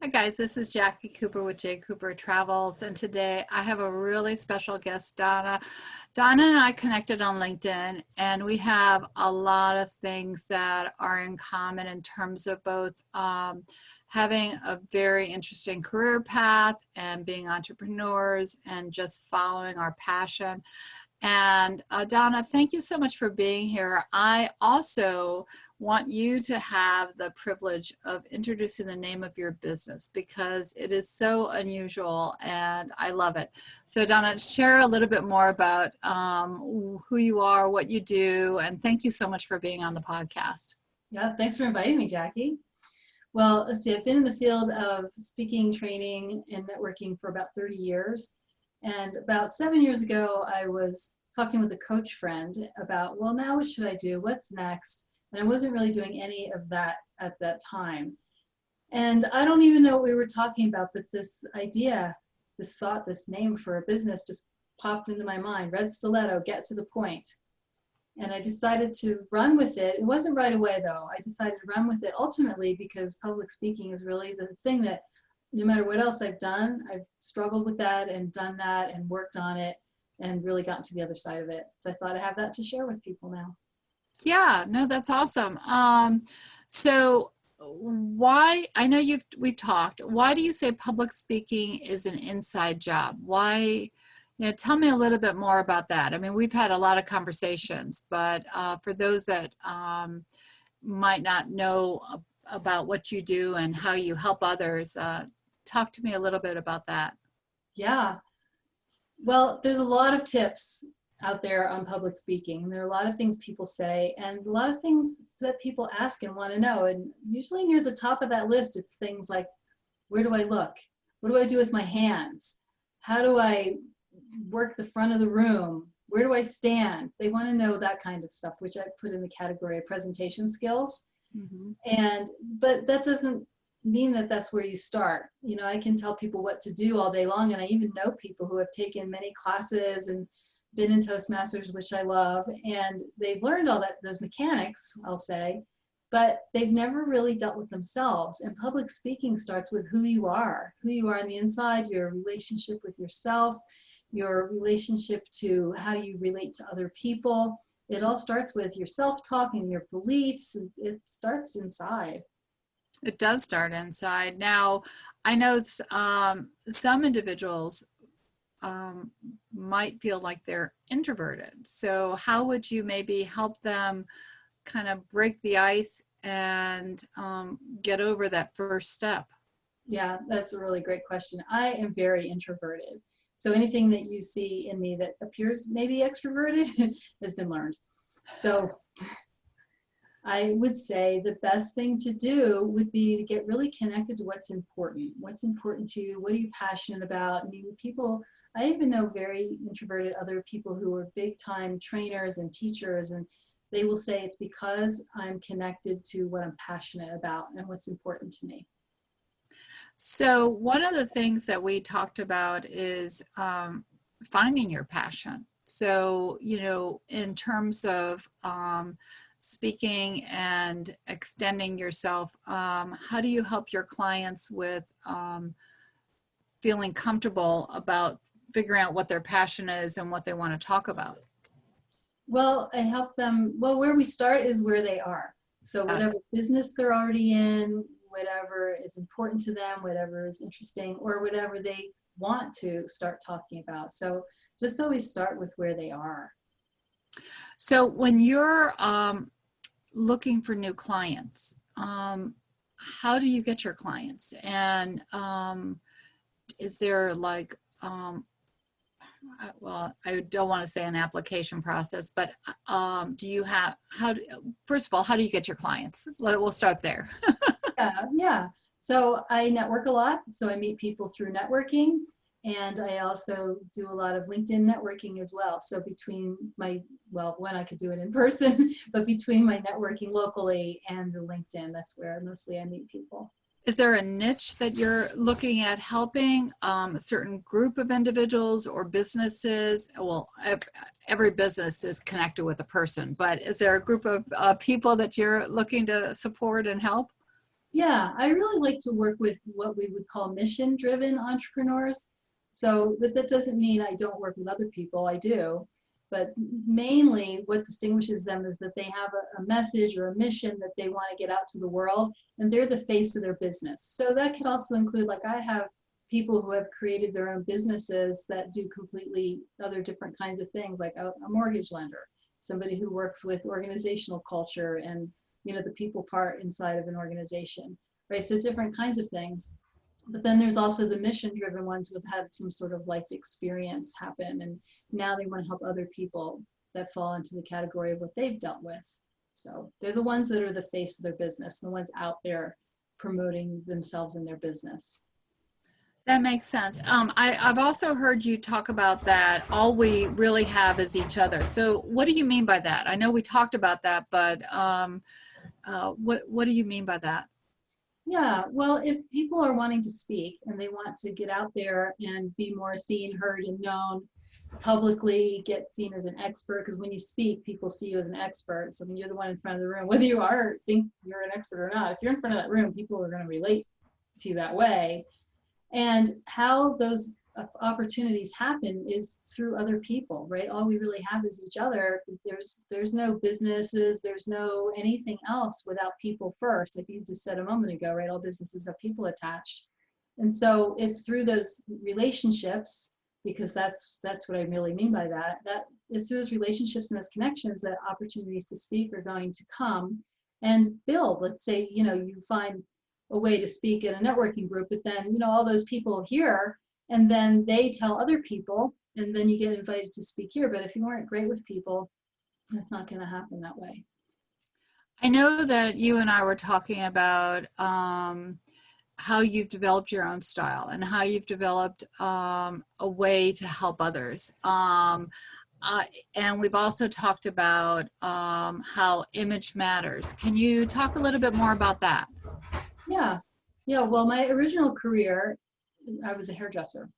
Hi guys, this is Jacqui Cooper with JCooperTravels, and today I have a really special guest, Donna. Donna and I connected on LinkedIn, and we have a lot of things that are in common in terms of both having a very interesting career path and being entrepreneurs and just following our passion. And Donna, thank you so much for being here. I also want you to have the privilege of introducing the name of your business because it is so unusual and I love it. So Donna, share a little bit more about who you are, what you do, and thank you so much for being on the podcast. Yeah, thanks for inviting me, Jackie. Well, let's see, I've been in the field of speaking, training, and networking for about 30 years. And about 7 years ago, I was talking with a coach friend about, well, now what should I do? What's next? And I wasn't really doing any of that at that time. And I don't even know what we were talking about, but this idea, this thought, this name for a business just popped into my mind. Red Stilletto, get to the point. And I decided to run with it. It wasn't right away though. I decided to run with it ultimately because public speaking is really the thing that no matter what else I've done, I've struggled with that and done that and worked on it and really gotten to the other side of it. So I thought I have that to share with people now. Yeah, no, that's awesome. So why, I know we've talked, why do you say public speaking is an inside job? Why, tell me a little bit more about that. I mean, we've had a lot of conversations, but for those that might not know about what you do and how you help others, talk to me a little bit about that. Yeah. Well, there's a lot of tips out there on public speaking. There are a lot of things people say and a lot of things that people ask and want to know. And usually near the top of that list, it's things like, where do I look? What do I do with my hands? How do I work the front of the room? Where do I stand? They want to know that kind of stuff, which I put in the category of presentation skills. Mm-hmm. But that doesn't mean that that's where you start. I can tell people what to do all day long. And I even know people who have taken many classes and been in Toastmasters, which I love, and they've learned all those mechanics, I'll say, but they've never really dealt with themselves. And public speaking starts with who you are on the inside, your relationship with yourself, your relationship to how you relate to other people. It all starts with your self-talk and your beliefs. It starts inside. It does start inside. Now, I know some individuals might feel like they're introverted. So how would you maybe help them kind of break the ice and get over that first step? Yeah, that's a really great question. I am very introverted. So anything that you see in me that appears maybe extroverted has been learned. So I would say the best thing to do would be to get really connected to what's important. What's important to you? What are you passionate about? I mean, I even know very introverted other people who are big time trainers and teachers, and they will say it's because I'm connected to what I'm passionate about and what's important to me. So one of the things that we talked about is finding your passion. So, in terms of speaking and extending yourself, how do you help your clients with feeling comfortable about figuring out what their passion is and what they want to talk about? Well, I help them. Well, where we start is where they are. So whatever business they're already in, whatever is important to them, whatever is interesting, or whatever they want to start talking about. So just always start with where they are. So when you're looking for new clients, how do you get your clients? And is there like, well, I don't want to say an application process, but do you have, first of all, how do you get your clients? We'll start there. Yeah. So I network a lot. So I meet people through networking. And I also do a lot of LinkedIn networking as well. So between when I could do it in person, but between my networking locally and the LinkedIn, that's where mostly I meet people. Is there a niche that you're looking at helping, a certain group of individuals or businesses? Well, every business is connected with a person, but is there a group of people that you're looking to support and help? Yeah, I really like to work with what we would call mission-driven entrepreneurs. So, but that doesn't mean I don't work with other people, I do. But mainly what distinguishes them is that they have a message or a mission that they want to get out to the world, and they're the face of their business. So that could also include, like I have people who have created their own businesses that do completely other different kinds of things, like a mortgage lender, somebody who works with organizational culture and the people part inside of an organization, right? So different kinds of things. But then there's also the mission driven ones who have had some sort of life experience happen, and now they want to help other people that fall into the category of what they've dealt with. So they're the ones that are the face of their business, the ones out there promoting themselves and their business. That makes sense. I've also heard you talk about that all we really have is each other. So what do you mean by that? I know we talked about that, but what do you mean by that? Yeah, well, if people are wanting to speak and they want to get out there and be more seen, heard, and known publicly, get seen as an expert, because when you speak, people see you as an expert. So when you're the one in front of the room, whether you are think you're an expert or not, if you're in front of that room, people are going to relate to you that way. And how those opportunities happen is through other people, right? All we really have is each other. There's no businesses, there's no anything else without people first. Like you just said a moment ago, right? All businesses have people attached. And so it's through those relationships, because that's what I really mean by that. That is through those relationships and those connections that opportunities to speak are going to come and build. Let's say, you find a way to speak in a networking group, but then, all those people here, and then they tell other people, and then you get invited to speak here. But if you weren't great with people, that's not going to happen that way. I know that you and I were talking about how you've developed your own style and how you've developed a way to help others. And we've also talked about how image matters. Can you talk a little bit more about that? Yeah. Yeah. Well, my original career, I was a hairdresser,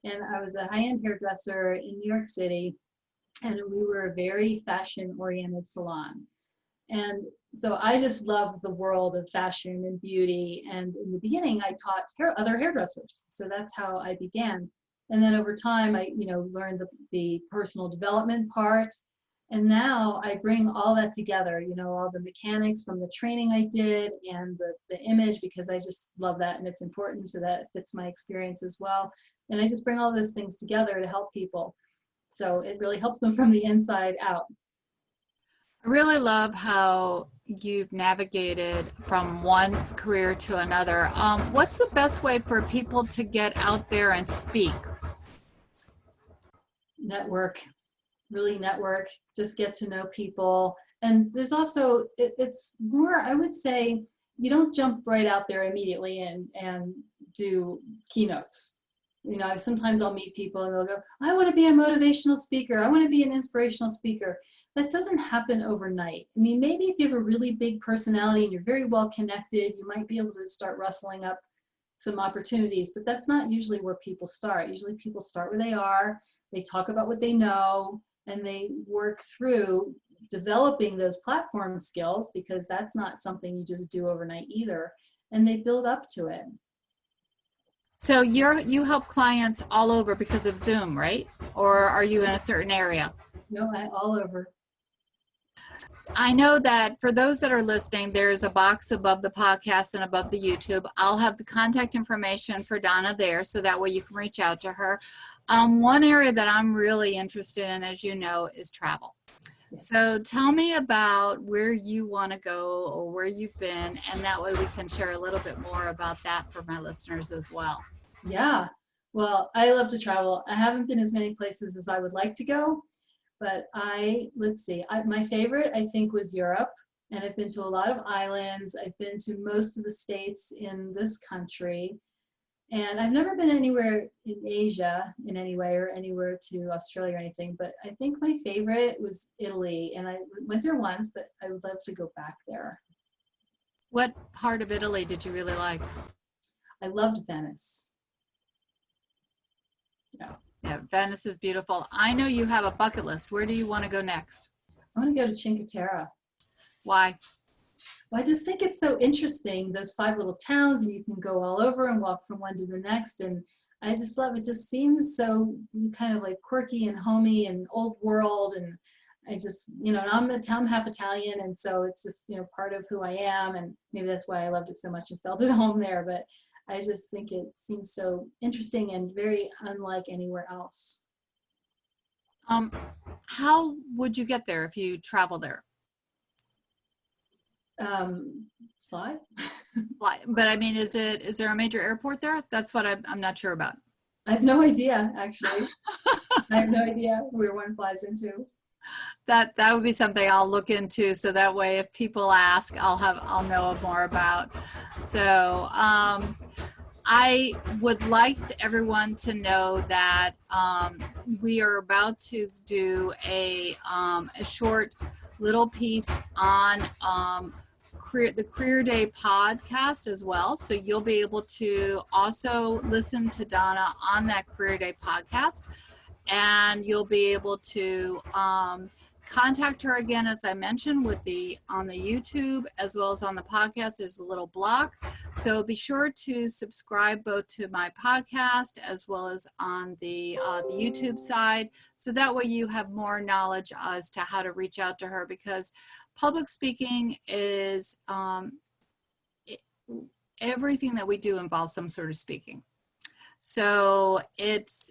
and I was a high-end hairdresser in New York City, and we were a very fashion-oriented salon. And so I just loved the world of fashion and beauty. And in the beginning, I taught other hairdressers. So that's how I began. And then over time, I, learned the personal development part. And now I bring all that together, all the mechanics from the training I did and the image, because I just love that and it's important, so that it fits my experience as well. And I just bring all those things together to help people. So it really helps them from the inside out. I really love how you've navigated from one career to another. What's the best way for people to get out there and speak? Network, really network, just get to know people. And there's also, it's more, I would say, you don't jump right out there immediately and do keynotes. Sometimes I'll meet people and they'll go, I want to be a motivational speaker. I want to be an inspirational speaker. That doesn't happen overnight. I mean, maybe if you have a really big personality and you're very well connected, you might be able to start rustling up some opportunities, but that's not usually where people start. Usually people start where they are, they talk about what they know, and they work through developing those platform skills, because that's not something you just do overnight either, and they build up to it. So you help clients all over because of Zoom, right? Or are you in a certain area? No, all over. I know that for those that are listening, there's a box above the podcast and above the YouTube. I'll have the contact information for Donna there, so that way you can reach out to her. One area that I'm really interested in, as you know, is travel. So tell me about where you want to go or where you've been, and that way we can share a little bit more about that for my listeners as well. Yeah. Well, I love to travel. I haven't been as many places as I would like to go, but let's see, my favorite, I think, was Europe. And I've been to a lot of islands. I've been to most of the states in this country. And I've never been anywhere in Asia in any way, or anywhere to Australia or anything. But I think my favorite was Italy. And I went there once, but I would love to go back there. What part of Italy did you really like? I loved Venice. Yeah, Venice is beautiful. I know you have a bucket list. Where do you want to go next? I want to go to Cinque Terre. Why? Well, I just think it's so interesting, those 5 little towns, and you can go all over and walk from one to the next. And I just love it. Just seems so kind of like quirky and homey and old world. And I just, and I'm half Italian. And so it's just, part of who I am. And maybe that's why I loved it so much and felt at home there. But I just think it seems so interesting and very unlike anywhere else. Um, how would you get there if you travel there? Fly? But I mean, is there a major airport there? That's what I'm not sure about. I have no idea, actually. I have no idea where one flies into. That would be something I'll look into, so that way if people ask, I'll know more about. So I would like everyone to know that we are about to do a short little piece on the Career Day podcast as well. So you'll be able to also listen to Donna on that Career Day podcast, and you'll be able to contact her again, as I mentioned, on the YouTube as well as on the podcast. There's a little block, so be sure to subscribe both to my podcast as well as on the YouTube side, so that way you have more knowledge as to how to reach out to her, because public speaking is everything that we do involves some sort of speaking. So it's,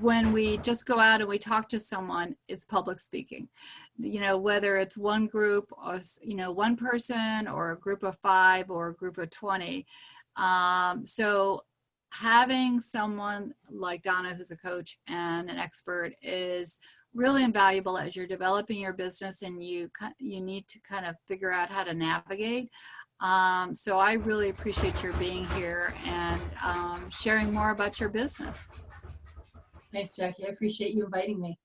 when we just go out and we talk to someone, it's public speaking, whether it's one group or, one person or a group of 5 or a group of 20. So having someone like Donna, who's a coach and an expert, is really invaluable as you're developing your business and you need to kind of figure out how to navigate. So I really appreciate your being here and sharing more about your business. Thanks, Jackie. I appreciate you inviting me.